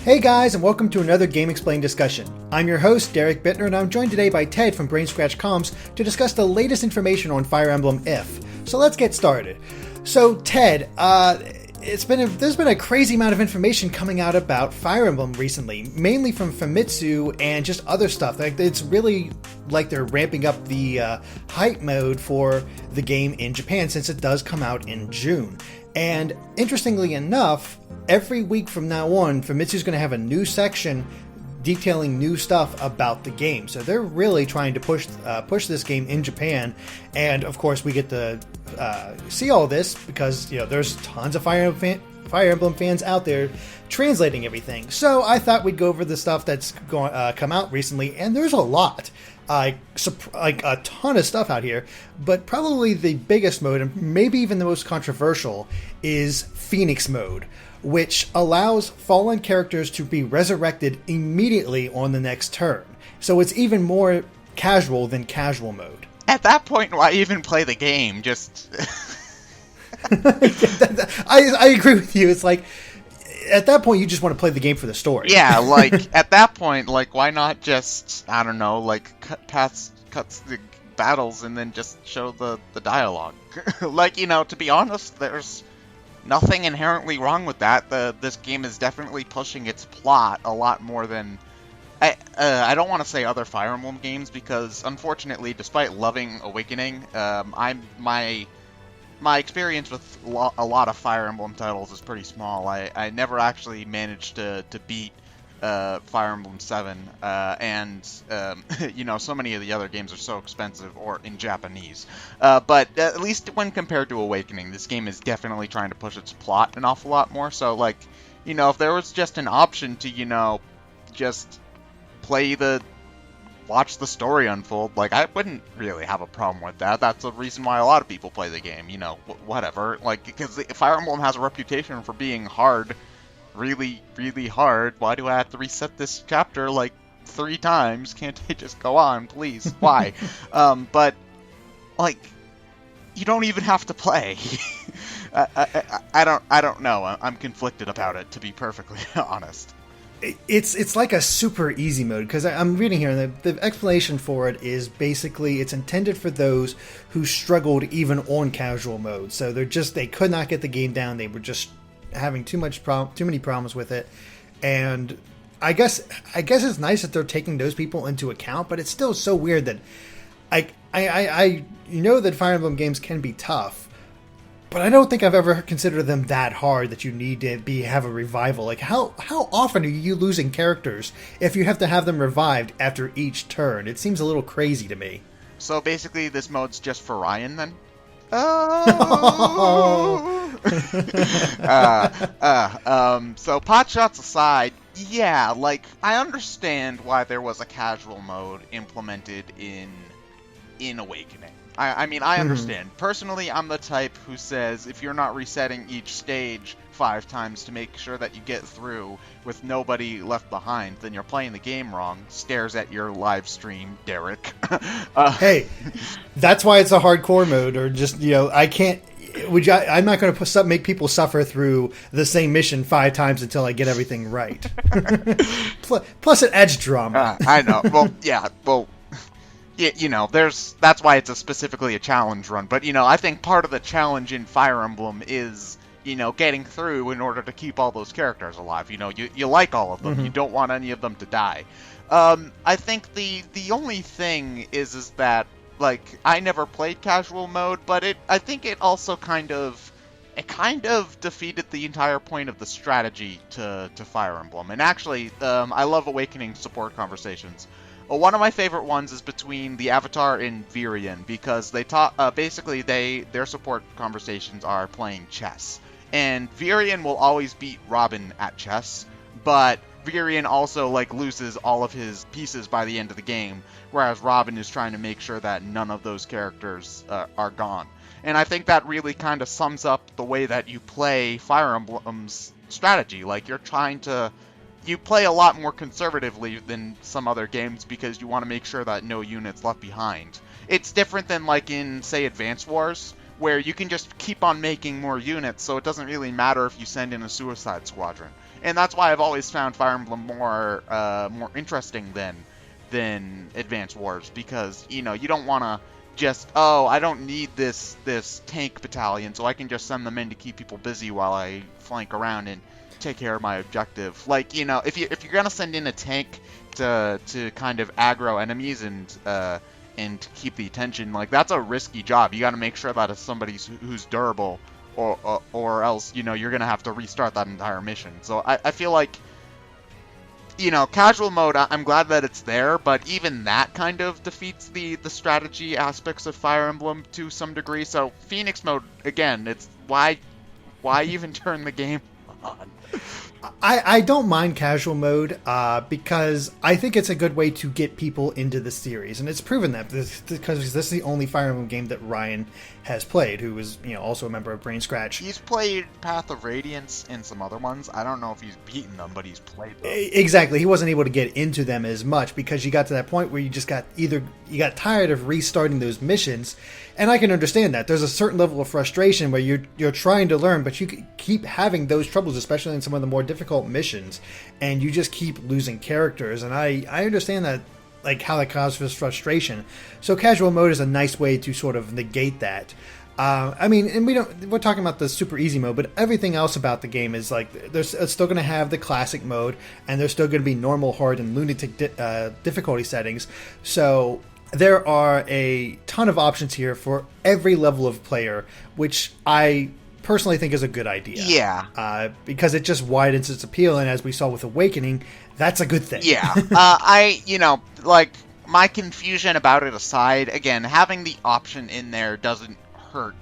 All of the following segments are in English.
Hey guys, and welcome to another GameXplain discussion. I'm your host, Derek Bittner, and I'm joined today by Ted from Brain Scratch Comms to discuss the latest information on Fire Emblem If. So let's get started. So Ted, there's been a crazy amount of information coming out about Fire Emblem recently, mainly from Famitsu and just other stuff. Like, it's really like they're ramping up the hype mode for the game in Japan, since it does come out in June. And interestingly enough, every week from now on, Famitsu's going to have a new section detailing new stuff about the game. So they're really trying to push this game in Japan. And of course, we get to see all this because there's tons of Fire Emblem fans out there translating everything. So I thought we'd go over the stuff that's come out recently, and there's a lot. Like a ton of stuff out here, but probably the biggest mode, and maybe even the most controversial, is Phoenix mode, which allows fallen characters to be resurrected immediately on the next turn. So it's even more casual than casual mode. At that point, why even play the game? Just... I agree with you. It's like, at that point, you just want to play the game for the story. Yeah, like, at that point, like, why not just, I don't know, like, cut the battles and then just show the dialogue? Like, to be honest, there's nothing inherently wrong with that. This game is definitely pushing its plot a lot more than... I don't want to say other Fire Emblem games, because, unfortunately, despite loving Awakening, my experience with a lot of Fire Emblem titles is pretty small. I never actually managed to beat Fire Emblem 7, and so many of the other games are so expensive or in Japanese. But at least when compared to Awakening, this game is definitely trying to push its plot an awful lot more. So, like, if there was just an option to, just watch the story unfold, like, I wouldn't really have a problem with that. That's the reason why a lot of people play the game, whatever. Like, because Fire Emblem has a reputation for being hard, really, really hard. Why do I have to reset this chapter, like, 3 times? Can't I just go on, please? Why? But, like, you don't even have to play. I don't know. I'm conflicted about it, to be perfectly honest. It's like a super easy mode, because I'm reading here, and the explanation for it is basically it's intended for those who struggled even on casual mode. So they could not get the game down. They were just having too many problems with it. And I guess it's nice that they're taking those people into account, but it's still so weird that I know that Fire Emblem games can be tough, but I don't think I've ever considered them that hard that you need to have a revival. Like, how often are you losing characters if you have to have them revived after each turn? It seems a little crazy to me. So basically, this mode's just for Ryan, then? So pot shots aside, yeah, like, I understand why there was a casual mode implemented in Awakening. I mean, I understand. Personally, I'm the type who says if you're not resetting each stage 5 times to make sure that you get through with nobody left behind, then you're playing the game wrong. Stares at your live stream, Derek. Hey, that's why it's a hardcore mode, or just, I can't... I'm not going to make people suffer through the same mission 5 times until I get everything right. Plus it adds drama. I know. Well, yeah, well... Yeah, that's why it's specifically a challenge run. But, I think part of the challenge in Fire Emblem is, getting through in order to keep all those characters alive. You like all of them. Mm-hmm. You don't want any of them to die. I think the only thing is that, like, I never played casual mode, but I think it also kind of defeated the entire point of the strategy to Fire Emblem. And actually, I love Awakening support conversations. One of my favorite ones is between the Avatar and Virion, because they basically their support conversations are playing chess. And Virion will always beat Robin at chess, but Virion also, like, loses all of his pieces by the end of the game, whereas Robin is trying to make sure that none of those characters are gone. And I think that really kind of sums up the way that you play Fire Emblem's strategy. Like, you play a lot more conservatively than some other games because you want to make sure that no unit's left behind. It's different than, like, in, say, Advance Wars, where you can just keep on making more units, so it doesn't really matter if you send in a Suicide Squadron. And that's why I've always found Fire Emblem more interesting than Advance Wars, because, you know, you don't want to just, I don't need this tank battalion, so I can just send them in to keep people busy while I flank around and take care of my objective. Like, you know, if you're gonna send in a tank to kind of aggro enemies and keep the attention, like, that's a risky job. You got to make sure that it's somebody who's durable, or else, you know, you're gonna have to restart that entire mission. So I feel like, you know, casual mode, I'm glad that it's there, but even that kind of defeats the strategy aspects of Fire Emblem to some degree. So Phoenix mode, again, it's why even turn the game on? I don't mind casual mode because I think it's a good way to get people into the series, and it's proven that because this is the only Fire Emblem game that Ryan has played, who is, you know, also a member of Brain Scratch. He's played Path of Radiance and some other ones. I don't know if he's beaten them, but he's played them. Exactly, he wasn't able to get into them as much because you got to that point where you just got tired of restarting those missions, and I can understand that. There's a certain level of frustration where you're trying to learn, but you keep having those troubles, especially in some of the more difficult missions, and you just keep losing characters, and I understand that, like, how that causes frustration. So casual mode is a nice way to sort of negate that. I mean, and we're talking about the super easy mode, but everything else about the game is like, it's still going to have the classic mode, and there's still going to be normal, hard, and lunatic difficulty settings. So there are a ton of options here for every level of player, which I personally think is a good idea. Yeah. Because it just widens its appeal, and as we saw with Awakening, that's a good thing. Yeah. My confusion about it aside, again, having the option in there doesn't hurt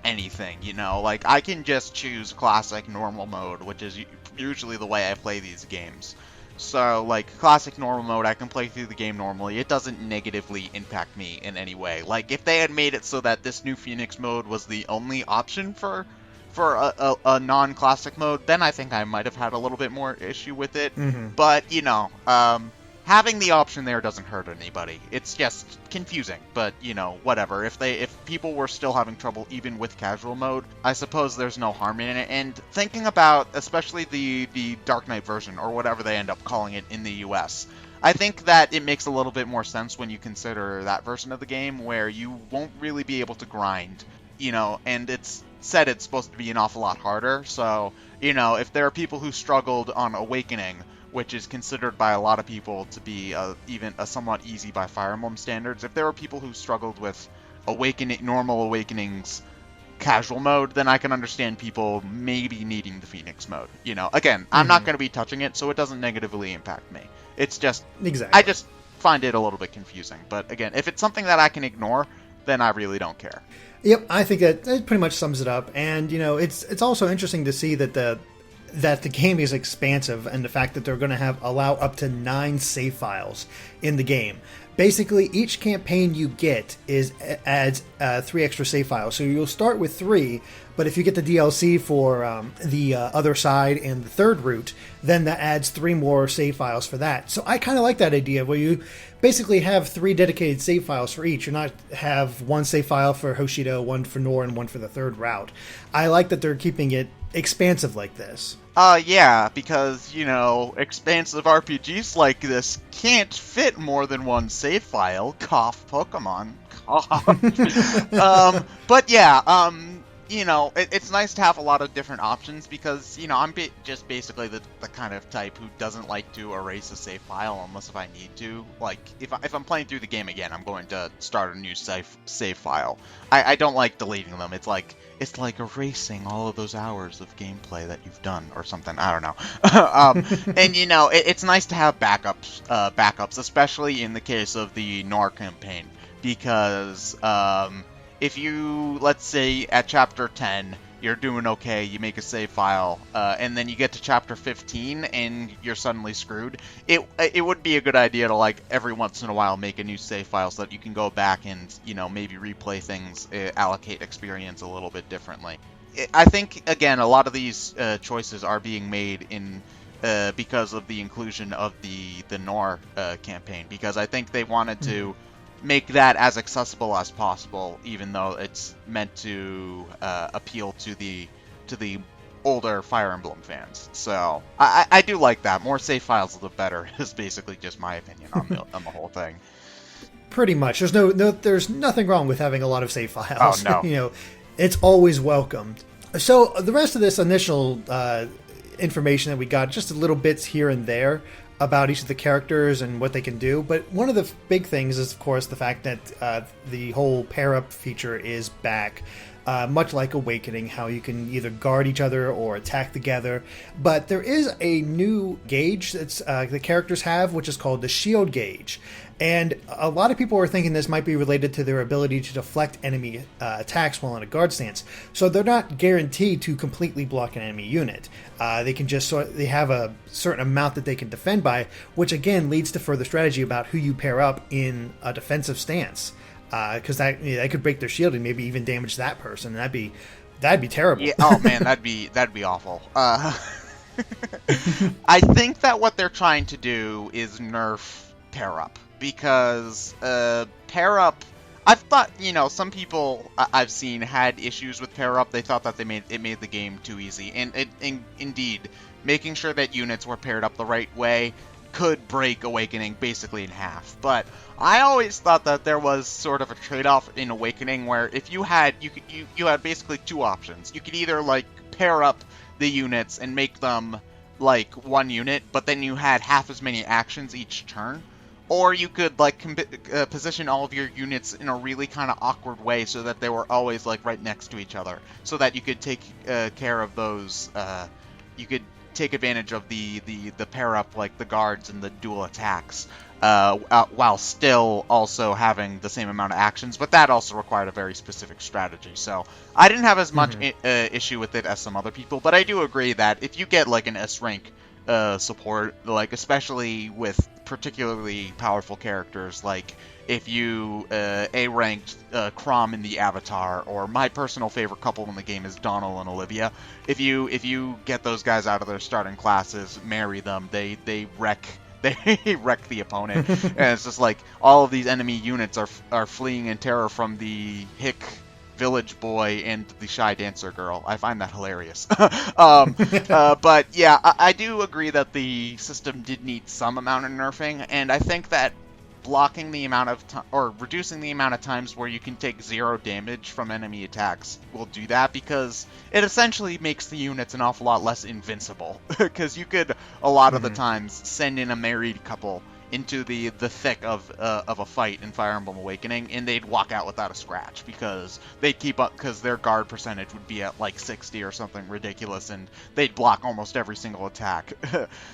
anything, you know? Like, I can just choose classic normal mode, which is usually the way I play these games. So, like, classic normal mode, I can play through the game normally. It doesn't negatively impact me in any way. Like, if they had made it so that this new Phoenix mode was the only option for a non-classic mode, then I think I might have had a little bit more issue with it. Mm-hmm. But, you know, having the option there doesn't hurt anybody. It's just confusing, but, you know, whatever. If people were still having trouble even with casual mode, I suppose there's no harm in it. And thinking about, especially the Dark Knight version, or whatever they end up calling it in the US, I think that it makes a little bit more sense when you consider that version of the game, where you won't really be able to grind, you know, and it's supposed to be an awful lot harder. So, you know, if there are people who struggled on Awakening, which is considered by a lot of people to be even a somewhat easy by Fire Emblem standards, if there were people who struggled with normal Awakening's casual mode, then I can understand people maybe needing the Phoenix mode. You know, again, I'm not going to be touching it, so it doesn't negatively impact me. It's just, exactly. I just find it a little bit confusing. But again, if it's something that I can ignore, then I really don't care. Yep, I think that pretty much sums it up. And, you know, it's also interesting to see that the game is expansive, and the fact that they're going to allow up to 9 save files in the game. Basically, each campaign you get adds 3 extra save files. So you'll start with 3, but if you get the DLC for the other side and the third route, then that adds 3 more save files for that. So I kind of like that idea, where you basically have 3 dedicated save files for each. You're not have 1 save file for Hoshido, 1 for Nor, and 1 for the third route. I like that they're keeping it expansive like this. Yeah, because, you know, expansive RPGs like this can't fit more than 1 save file. Cough, Pokemon. Cough. But yeah, you know, it's nice to have a lot of different options, because, you know, I'm just basically the kind of type who doesn't like to erase a save file unless if I need to. Like, if I'm playing through the game again, I'm going to start a new save file. I don't like deleting them. It's like erasing all of those hours of gameplay that you've done or something. I don't know. And, you know, it's nice to have backups, especially in the case of the Nor campaign, because if you, let's say, at Chapter 10, you're doing okay, you make a save file, and then you get to chapter 15 and you're suddenly screwed. It would be a good idea to, like, every once in a while make a new save file so that you can go back and, you know, maybe replay things, allocate experience a little bit differently. I think, again, a lot of these choices are being made in because of the inclusion of the Nor campaign, because I think they wanted to make that as accessible as possible, even though it's meant to appeal to the older Fire Emblem fans. So I do like that. More save files, the better. Is basically just my opinion on the whole thing. Pretty much. There's nothing wrong with having a lot of save files. Oh no. You know, it's always welcomed. So the rest of this initial information that we got, just little bits here and there about each of the characters and what they can do. But one of the big things is, of course, the fact that the whole pair-up feature is back. Much like Awakening, how you can either guard each other or attack together. But there is a new gauge that's the characters have, which is called the shield gauge. And a lot of people are thinking this might be related to their ability to deflect enemy attacks while in a guard stance. So they're not guaranteed to completely block an enemy unit. They can just they have a certain amount that they can defend by, which again leads to further strategy about who you pair up in a defensive stance. Because that could break their shield and maybe even damage that person. That'd be terrible. Yeah. Oh man, that'd be awful. I think that what they're trying to do is nerf pair up, because pair up. I've thought, you know, some people I've seen had issues with pair up. They thought that it made the game too easy, and indeed, making sure that units were paired up the right way could break Awakening basically in half. But I always thought that there was sort of a trade-off in Awakening where if you had you had basically two options. You could either like pair up the units and make them like one unit, but then you had half as many actions each turn, or you could like position all of your units in a really kind of awkward way so that they were always like right next to each other, so that you could take care of those. You could take advantage of the pair up, like the guards and the dual attacks, while still also having the same amount of actions. But that also required a very specific strategy. So I didn't have as much issue with it as some other people, but I do agree that if you get like an S rank support, like especially with particularly powerful characters, like if you A-ranked Chrom in the Avatar, or my personal favorite couple in the game is Donald and Olivia. If you get those guys out of their starting classes, marry them, they wreck the opponent. And it's just like all of these enemy units are fleeing in terror from the hick village boy and the shy dancer girl. I find that hilarious. But yeah, I do agree that the system did need some amount of nerfing, and I think that blocking the amount of time, or reducing the amount of times where you can take 0 damage from enemy attacks will do that, because it essentially makes the units an awful lot less invincible. Because you could, a lot of the times, send in a married couple into the thick of a fight in Fire Emblem Awakening, and they'd walk out without a scratch because they'd keep up, because their guard percentage would be at like 60 or something ridiculous, and they'd block almost every single attack.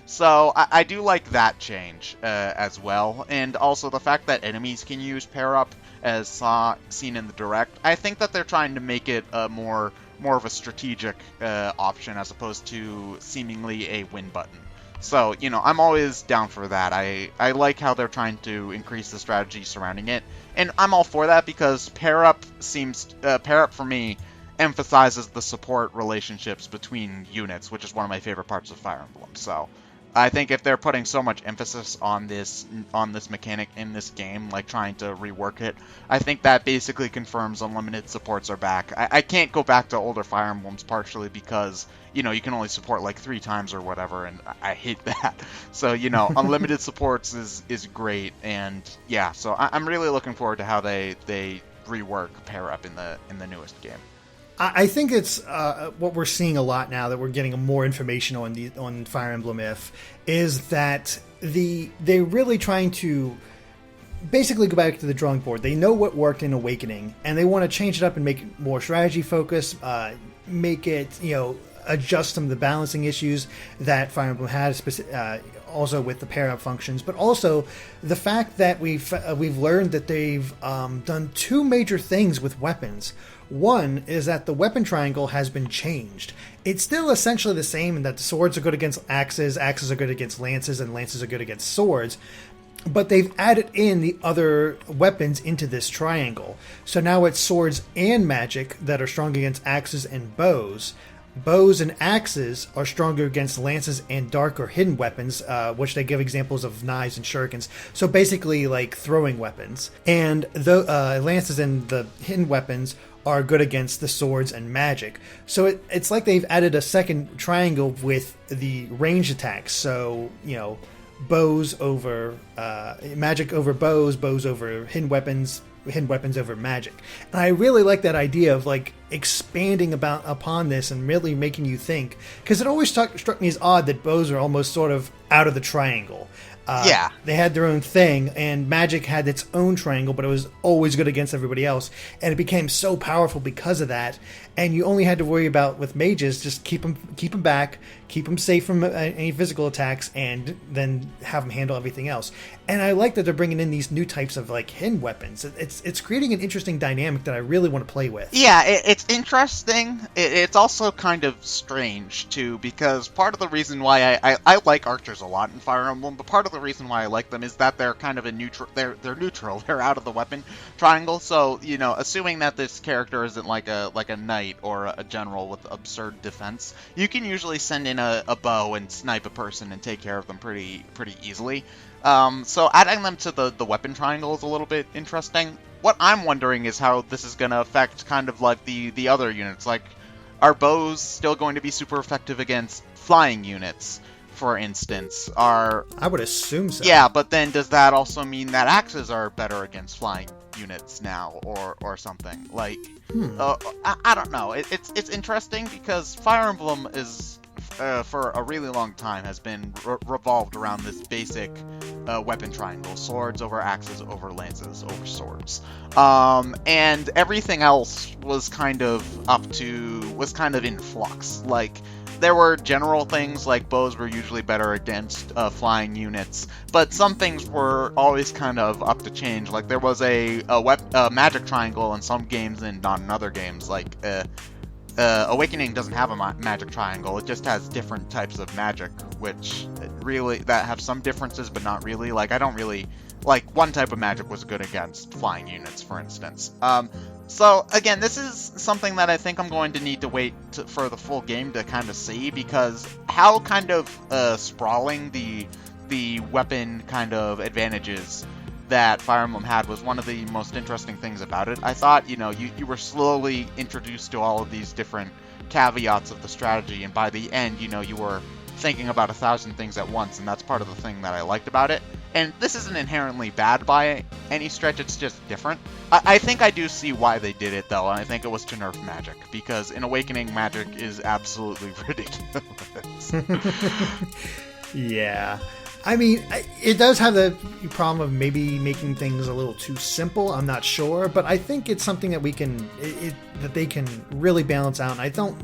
So I do like that change as well, and also the fact that enemies can use pair up, as seen in the direct. I think that they're trying to make it more of a strategic option as opposed to seemingly a win button. So, you know, I'm always down for that. I like how they're trying to increase the strategy surrounding it, and I'm all for that, because pair up for me emphasizes the support relationships between units, which is one of my favorite parts of Fire Emblem. So I think if they're putting so much emphasis on this mechanic in this game, like trying to rework it, I think that basically confirms unlimited supports are back. I can't go back to older Fire Emblems, partially because, you know, you can only support like 3 times or whatever, and I hate that. So, you know, unlimited supports is great, and yeah, so I'm really looking forward to how they rework pair up in the newest game. I think it's what we're seeing a lot now that we're getting more information on Fire Emblem If, is that they're really trying to basically go back to the drawing board. They know what worked in Awakening, and they want to change it up and make it more strategy focused, make it, you know, adjust some of the balancing issues that Fire Emblem had, also with the pair-up functions, but also the fact that we've learned that they've done 2 major things with weapons. One is that the weapon triangle has been changed. It's still essentially the same in that the swords are good against axes, axes are good against lances, and lances are good against swords. But they've added in the other weapons into this triangle. So now it's swords and magic that are strong against axes and bows. Bows and axes are stronger against lances and dark or hidden weapons, which they give examples of knives and shurikens. So basically like throwing weapons. And the lances and the hidden weapons are good against the swords and magic. So it's like they've added a second triangle with the ranged attacks. So, bows over magic over bows, bows over hidden weapons over magic. And I really like that idea of like expanding upon this and really making you think, because it always struck me as odd that bows are almost sort of out of the triangle. Yeah. They had their own thing, and magic had its own triangle, but it was always good against everybody else, and it became so powerful because of that. And you only had to worry about, with mages, just keep them back, keep them safe from any physical attacks, and then have them handle everything else. And I like that they're bringing in these new types of like hidden weapons. It's creating an interesting dynamic that I really want to play with. Yeah, it's interesting. It's also kind of strange too, because part of the reason why I like archers a lot in Fire Emblem, but part of the reason why I like them is that they're kind of a neutral. They're neutral. They're out of the weapon triangle. So assuming that this character isn't like a knight or a general with absurd defense, you can usually send in a bow and snipe a person and take care of them pretty easily. So adding them to the weapon triangle is a little bit interesting. What I'm wondering is how this is going to affect kind of like the other units. Like, are bows still going to be super effective against flying units, for instance? I would assume so. Yeah, but then does that also mean that axes are better against flying units now, or something? Like, I don't know. It's interesting because Fire Emblem is, for a really long time, has been revolved around this basic weapon triangle: swords over axes over lances over swords, and everything else was kind of in flux. Like, there were general things like bows were usually better against flying units, but some things were always kind of up to change. Like, there was a magic triangle in some games and not in other games. Like, Awakening doesn't have a magic triangle. It just has different types of magic, which really that have some differences, but not really. Like, I don't really like one type of magic was good against flying units, for instance. So again, this is something that I think I'm going to need to wait for the full game to kind of see, because how kind of sprawling the weapon kind of advantages that Fire Emblem had was one of the most interesting things about it. I thought, you were slowly introduced to all of these different caveats of the strategy, and by the end, you were thinking about 1,000 things at once, and that's part of the thing that I liked about it. And this isn't inherently bad by any stretch, it's just different. I think I do see why they did it, though, and I think it was to nerf magic, because in Awakening, magic is absolutely ridiculous. Yeah. I mean, it does have the problem of maybe making things a little too simple. I'm not sure, but I think it's something that that they can really balance out. And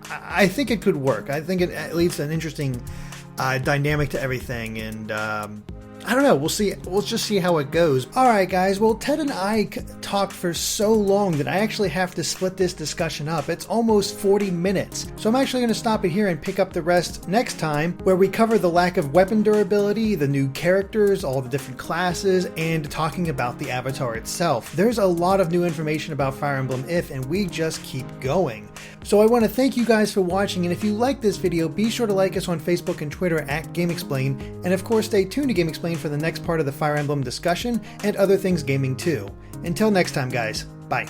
I think it could work. I think it leads to an interesting dynamic to everything, and I don't know. We'll see. We'll just see how it goes. All right, guys. Well, Ted and I talked for so long that I actually have to split this discussion up. It's almost 40 minutes. So I'm actually going to stop it here and pick up the rest next time, where we cover the lack of weapon durability, the new characters, all the different classes, and talking about the avatar itself. There's a lot of new information about Fire Emblem If, and we just keep going. So I want to thank you guys for watching, and if you like this video, be sure to like us on Facebook and Twitter at GameXplain, and of course stay tuned to GameXplain for the next part of the Fire Emblem discussion and other things gaming too. Until next time, guys. Bye.